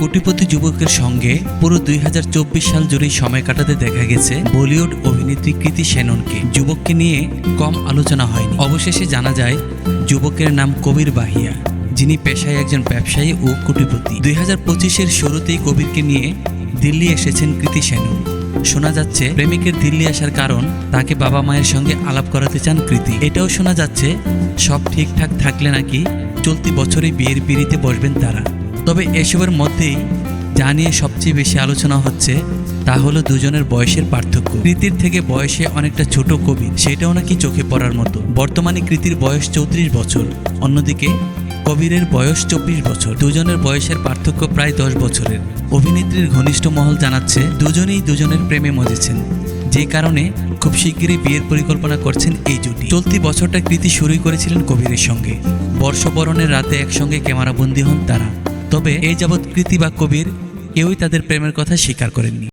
কোটিপতি যুবকের সঙ্গে পুরো 2024 সাল জুড়েই সময় কাটাতে দেখা গেছে বলিউড অভিনেত্রী কৃতি শ্যাননকে। যুবককে নিয়ে কম আলোচনা হয়নি। অবশেষে জানা যায় যুবকের নাম কবির বাহিয়া, যিনি পেশায় একজন ব্যবসায়ী ও কোটিপতি। 2025-এর শুরুতেই কবিরকে নিয়ে দিল্লি এসেছেন কৃতি শ্যানন। শোনা যাচ্ছে প্রেমিকের দিল্লি আসার কারণ তাকে বাবা মায়ের সঙ্গে আলাপ করাতে চান কৃতি। এটাও শোনা যাচ্ছে সব ঠিকঠাক থাকলে নাকি চলতি বছরই বিয়ের পিঁড়িতে বসবেন তারা। তবে এসবের মধ্যেই যা নিয়ে সবচেয়ে বেশি আলোচনা হচ্ছে তা হলো দুজনের বয়সের পার্থক্য। কৃতির থেকে বয়সে অনেকটা ছোট কবির, সেটাও নাকি চোখে পড়ার মতো। বর্তমানে কৃতির বয়স 34 বছর, অন্যদিকে কবিরের বয়স 24 বছর। দুজনের বয়সের পার্থক্য প্রায় 10 বছরের। অভিনেত্রীর ঘনিষ্ঠ মহল জানাচ্ছে দুজনেই দুজনের প্রেমে মজেছেন, যে কারণে খুব শিগগিরই বিয়ের পরিকল্পনা করছেন এই জুটি। চলতি বছরটা কৃতি শুরুই করেছিলেন কবিরের সঙ্গে। বর্ষবরণের রাতে একসঙ্গে ক্যামেরাবন্দী হন তারা। তবে এই যাবৎ কৃতি বা কবির কেউই তাদের প্রেমের কথা স্বীকার করেননি।